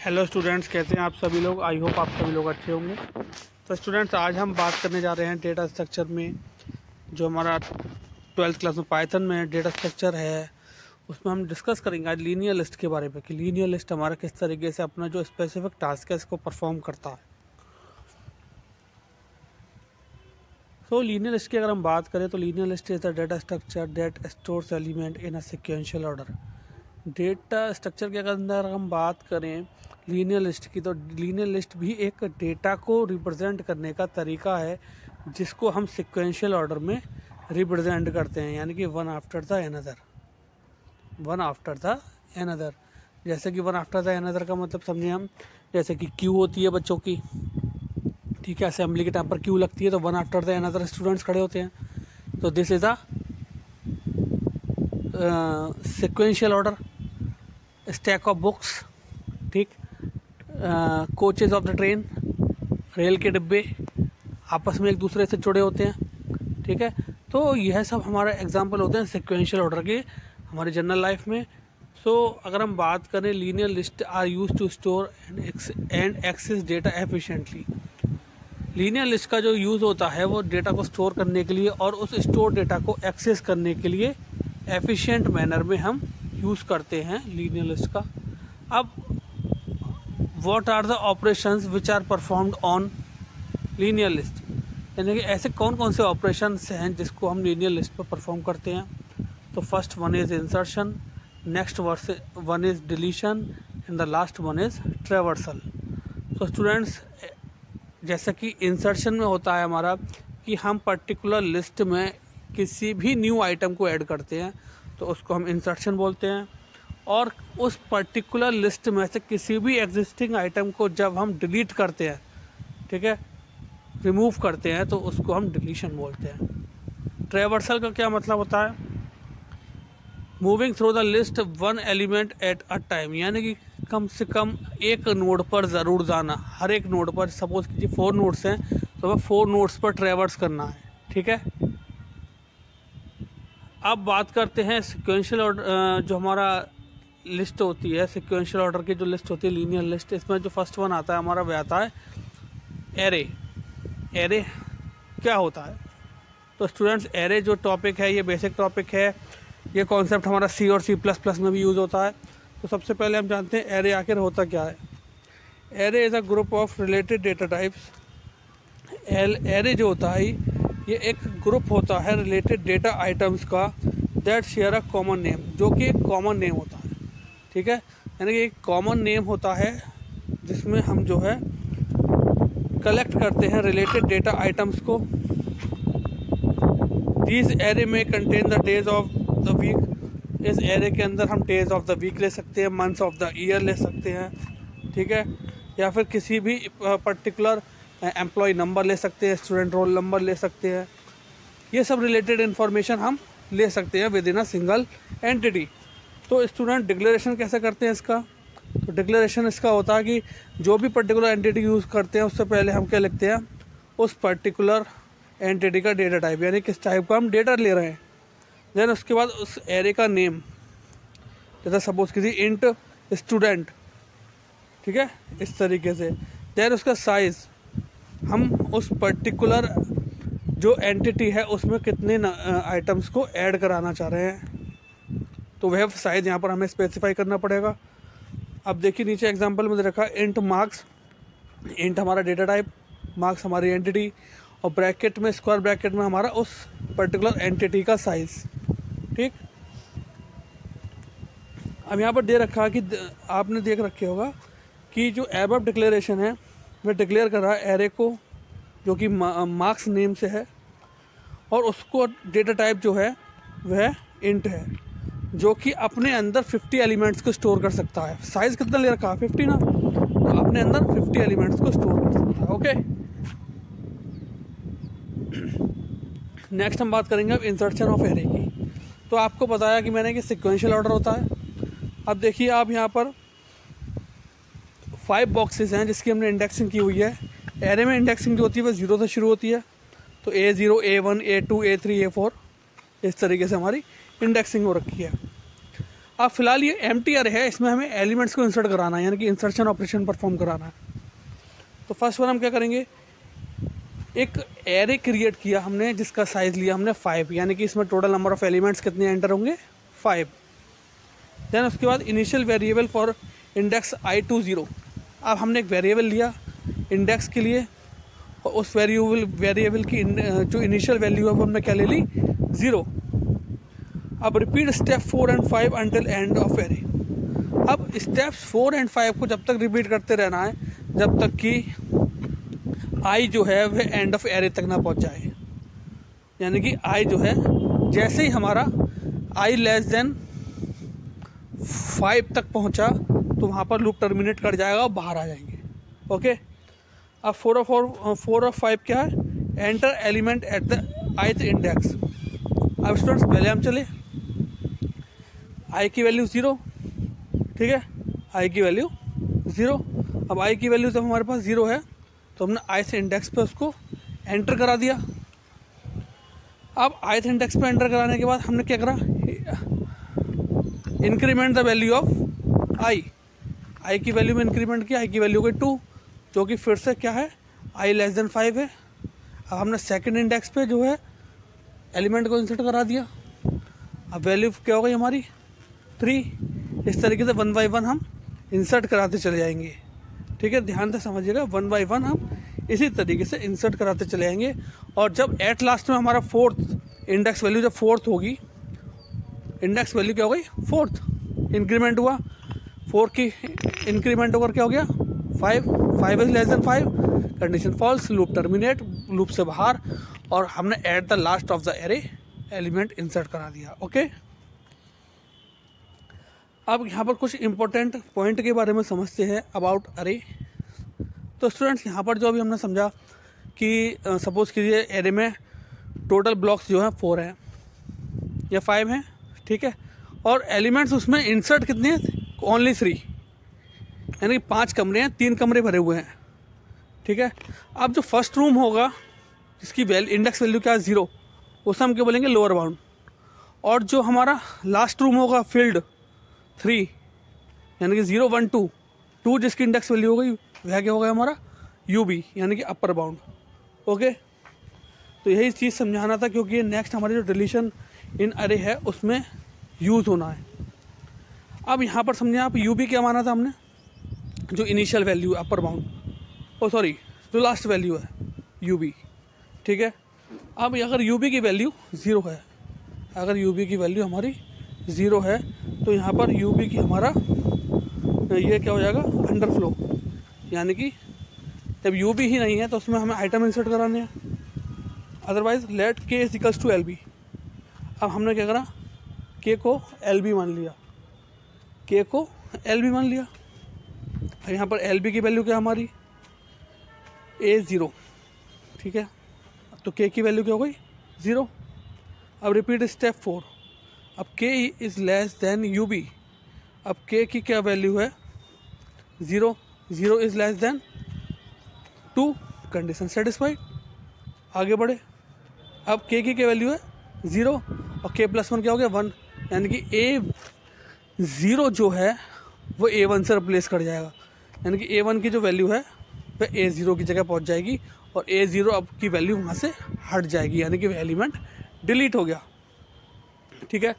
Hello students, कैसे हैं आप सभी लोग। आई होप आप सभी लोग अच्छे होंगे। तो स्टूडेंट्स, आज हम बात करने जा रहे हैं डेटा स्ट्रक्चर में। जो हमारा 12th क्लास में पाइथन में डेटा स्ट्रक्चर है, उसमें हम डिस्कस करेंगे आज लीनियर लिस्ट के बारे में कि लीनियर लिस्ट हमारा किस तरीके से अपना जो स्पेसिफिक टास्क है इसको परफॉर्म करता है। तो लीनियर लिस्ट की अगर हम बात करें तो linear list is the data structure that stores element in a sequential order. Data structure के अंदर हम बात करें लीनियर लिस्ट की, तो लीनियर लिस्ट भी एक डेटा को रिप्रेजेंट करने का तरीका है जिसको हम सिक्वेंशियल ऑर्डर में रिप्रेजेंट करते हैं, यानी कि वन आफ्टर द एनदर। जैसे कि वन आफ्टर द एनदर का मतलब समझें हम, जैसे कि क्यू होती है बच्चों की, ठीक है, असेंबली के टाइम पर क्यू लगती है तो one after the another students खड़े होते हैं। तो this is a sequential order. Stack of books, ठीक, coaches of the train, rail के डिब्बे आपस में एक दूसरे से जुड़े होते हैं, ठीक है। तो यह सब हमारे एग्जांपल होते हैं सिक्वेंशियल ऑर्डर के हमारे जनरल लाइफ में। सो अगर हम बात करें, linear list are use to store and access data efficiently. Linear list का जो यूज़ होता है वो डेटा को स्टोर करने के लिए और उस स्टोर डेटा को एक्सेस करने के लिए एफिशिएंट मैनर में हम यूज़ करते हैं लीनियर लिस्ट का। अब what are the operations which are performed on linear list, यानी कि ऐसे कौन कौन से ऑपरेशंस हैं जिसको हम लीनियर लिस्ट पर परफॉर्म करते हैं। तो first one is insertion, next one is deletion and the last one is traversal. तो स्टूडेंट्स, जैसा कि इंसर्शन में होता है हमारा कि हम पर्टिकुलर लिस्ट में किसी भी न्यू आइटम को ऐड करते हैं तो उसको हम इंसर्शन बोलते हैं, और उस पर्टिकुलर लिस्ट में से किसी भी एग्जिस्टिंग आइटम को जब हम डिलीट करते हैं, ठीक है, रिमूव करते हैं, तो उसको हम डिलीशन बोलते हैं। ट्रैवर्सल का क्या मतलब होता है? Moving through the list one element at a time, यानी कि कम से कम एक नोड पर ज़रूर जाना। हर एक नोड पर, सपोज कीजिए 4 नोड्स हैं तो वह 4 नोड्स पर ट्रैवर्स करना है, ठीक है। अब बात करते हैं सिक्वेंशियल ऑर्डर। जो हमारा लिस्ट होती है, सिक्वेंशियल ऑर्डर की जो लिस्ट होती है लीनियर लिस्ट, इसमें जो फर्स्ट वन आता है हमारा वह आता है एरे। एरे क्या होता है? तो स्टूडेंट्स, एरे जो टॉपिक है ये बेसिक टॉपिक है। ये कॉन्सेप्ट हमारा सी और C++ में भी यूज़ होता है। तो सबसे पहले हम जानते हैं एरे आखिर होता क्या है। Array is a group of related data types. Array जो होता है ये एक ग्रुप होता है रिलेटेड डेटा आइटम्स का that share a common name, जो कि एक कॉमन नेम होता है, ठीक है। यानी कि एक कॉमन नेम होता है जिसमें हम जो है कलेक्ट करते हैं रिलेटेड डेटा आइटम्स को। दिस एरे में contain the days of the week. इस एरे के अंदर हम डेज ऑफ द वीक ले सकते हैं, मंथ्स ऑफ द ईयर ले सकते हैं, ठीक है, या फिर किसी भी पर्टिकुलर एम्प्लॉय नंबर ले सकते हैं, स्टूडेंट रोल नंबर ले सकते हैं। ये सब रिलेटेड इन्फॉर्मेशन हम ले सकते हैं with in a single entity. तो स्टूडेंट डिक्लेरेशन कैसे करते हैं इसका? तो डिक्लेरेशन इसका होता है कि जो भी पर्टिकुलर एंटिटी यूज़ करते हैं उससे पहले हम क्या लिखते हैं, उस पर्टिकुलर एंटिटी का डेटा टाइप, यानी किस टाइप का हम डेटा ले रहे हैं। देन उसके बाद उस एरे का नेम, जैसे सपोज किसी इंट स्टूडेंट, ठीक है, इस तरीके से। देन उसका साइज़, हम उस पर्टिकुलर जो एंटिटी है उसमें कितने आइटम्स को ऐड कराना चाह रहे हैं, तो वह साइज़ यहाँ पर हमें स्पेसिफाई करना पड़ेगा। अब देखिए नीचे एग्जांपल में दे रखा है इंट मार्क्स। इंट हमारा डेटा टाइप, मार्क्स हमारी एंटिटी, और ब्रैकेट में, स्क्वायर ब्रैकेट में हमारा उस पर्टिकुलर एंटिटी का साइज़, ठीक। अब यहाँ पर दे रखा है कि आपने देख रखे होगा कि जो एबव डिक्लेरेशन है वह डिक्लेयर कर रहा है एरे को, जो कि मार्क्स नेम से है, और उसको डेटा टाइप जो है वह इंट है, जो कि अपने अंदर 50 एलिमेंट्स को स्टोर कर सकता है। साइज़ कितना ले रखा है? 50 ना, तो अपने अंदर 50 एलिमेंट्स को स्टोर कर सकता है, ओके। नेक्स्ट हम बात करेंगे अब इंसर्शन ऑफ एरे की। तो आपको बताया कि मैंने कि सिक्वेंशियल ऑर्डर होता है। अब देखिए आप यहाँ पर 5 बॉक्सेस हैं जिसकी हमने इंडेक्सिंग की हुई है। एरे में इंडेक्सिंग जो होती है वह 0 से शुरू होती है, तो A0, A1, A2, A3, A4 इस तरीके से हमारी इंडेक्सिंग हो रखी है। अब फिलहाल ये एम्प्टी अरे है, इसमें हमें एलिमेंट्स को इंसर्ट कराना है, यानी कि इंसर्शन ऑपरेशन परफॉर्म कराना है। तो फर्स्ट वन हम क्या करेंगे, एक एरे क्रिएट किया हमने जिसका साइज़ लिया हमने 5, यानी कि इसमें टोटल नंबर ऑफ एलिमेंट्स कितने एंटर होंगे 5। देन उसके बाद initial variable for index i20। अब हमने एक वेरिएबल लिया इंडेक्स के लिए और उस वेरिएबल की जो इनिशियल वैल्यू है वो हमने क्या ले ली 0। अब repeat step 4 and 5 until end of array. अब स्टेप्स 4 एंड 5 को जब तक रिपीट करते रहना है जब तक कि आई जो है वह एंड ऑफ एरे तक ना पहुंच जाए, यानी कि आई जो है जैसे ही हमारा आई लेस देन 5 तक पहुंचा तो वहाँ पर लूप टर्मिनेट कर जाएगा और बाहर आ जाएंगे। ओके, अब 4 और 5 क्या है, enter element at the ith index. अब स्टूडेंट्स पहले हम चले, आई की वैल्यू 0, ठीक है, आई की वैल्यू 0। अब आई की वैल्यू जब हमारे पास 0 है तो हमने ith इंडेक्स पे उसको एंटर करा दिया। अब ith इंडेक्स पे एंटर कराने के बाद हमने क्या करा, इंक्रीमेंट द वैल्यू ऑफ आई की वैल्यू में इंक्रीमेंट किया, आई की वैल्यू को 2, जो कि फिर से क्या है आई लेस देन 5 है। अब हमने सेकंड इंडेक्स पे जो है एलिमेंट को इंसर्ट करा दिया। अब वैल्यू क्या हो गई हमारी 3। इस तरीके से 1 बाई 1 हम इंसर्ट कराते चले जाएंगे, ठीक है, ध्यान से समझिएगा। 1 बाई 1 हम इसी तरीके से इंसर्ट कराते चले जाएंगे। और जब एट लास्ट में हमारा 4th इंडेक्स वैल्यू जब 4th होगी, इंडेक्स वैल्यू क्या हो गई 4th, इंक्रीमेंट हुआ 4 की, इंक्रीमेंट होकर क्या हो गया 5 is less than 5, condition false, loop terminate, loop से बाहर, और हमने at the last of the array element insert करा दिया। ओके, अब यहाँ पर कुछ इंपॉर्टेंट पॉइंट के बारे में समझते हैं अबाउट अरे। तो स्टूडेंट्स यहाँ पर जो अभी हमने समझा कि सपोज़ कीजिए एरे में टोटल ब्लॉक्स जो हैं 4 हैं या 5 हैं, ठीक है, और एलिमेंट्स उसमें इंसर्ट कितने हैं ओनली 3, यानी कि 5 कमरे हैं, 3 कमरे भरे हुए हैं, ठीक है। अब जो फर्स्ट रूम होगा जिसकी इंडेक्स वैल्यू क्या है 0, उसे हम क्या बोलेंगे लोअर बाउंड। और जो हमारा लास्ट रूम होगा फील्ड 3, यानी कि 0 1 2 जिसकी इंडेक्स वैल्यू हो गई वह क्या होगा हमारा यूबी, यानी कि अपर बाउंड। ओके, तो यही चीज़ समझाना था क्योंकि ये नेक्स्ट हमारी जो डिलीशन इन अरे है उसमें यूज़ होना है। अब यहाँ पर समझें आप, यूबी क्या माना था हमने, जो इनिशियल वैल्यू है अपर बाउंड, जो लास्ट वैल्यू है यूबी, ठीक है। अब अगर यूबी की वैल्यू 0 है, अगर यूबी की वैल्यू हमारी 0 है तो यहाँ पर यूबी की हमारा ये क्या हो जाएगा अंडरफ्लो, यानी कि जब यूबी ही नहीं है तो उसमें हमें आइटम इंसर्ट कराने हैं। अदरवाइज लेट के इज इक्वल्स टू LB। अब हमने क्या करा, के को LB मान लिया, के को LB मान लिया। यहाँ पर LB की वैल्यू क्या हमारी A0, ठीक है, तो के की वैल्यू क्या हो गई 0। अब रिपीट स्टेप 4, अब के इज़ लेस देन यूबी। अब के की क्या वैल्यू है 0 is less then 2, condition satisfied, आगे बढ़े। अब के की क्या वैल्यू है 0 और k + 1 क्या हो गया 1, यानी कि A0 जो है वो A1 से रिप्लेस कर जाएगा, यानी कि A1 की जो वैल्यू है वह A0 की जगह पहुंच जाएगी और A0 अब की वैल्यू वहाँ से हट जाएगी, यानी कि वह एलिमेंट डिलीट हो गया, ठीक है।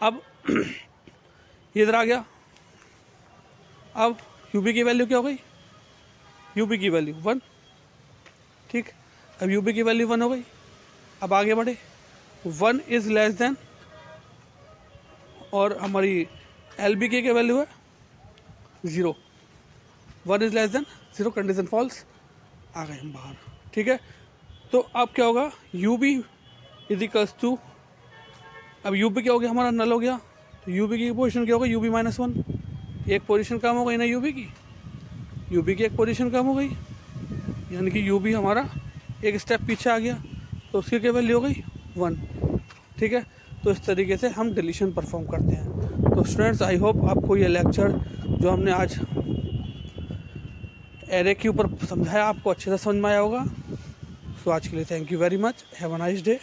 अब ये इधर आ गया। अब यूबी की वैल्यू क्या हो गई, यूबी की वैल्यू 1, ठीक। अब यूबी की वैल्यू 1 हो गई। अब आगे बढ़े, 1 इज़ लेस देन, और हमारी LB की क्या वैल्यू है 0, 1 is less than 0, condition false, आ गए हम बाहर, ठीक है। तो अब क्या होगा यूबी इज इक्वल्स टू, अब यूबी क्या हो गया हमारा नल हो गया, तो यूबी की पोजीशन क्या होगा यूबी -1, एक पोजीशन कम हो गई ना यूबी की एक पोजीशन कम हो गई, यानी कि यूबी हमारा एक स्टेप पीछे आ गया, तो उसकी क्या वैल्यू हो गई 1, ठीक है। तो इस तरीके से हम डिलीशन परफॉर्म करते हैं। तो स्टूडेंट्स आई होप आपको ये लेक्चर जो हमने आज एरे के ऊपर समझाया आपको अच्छे से समझ में आया होगा। तो आज के लिए thank you very much, have a nice day.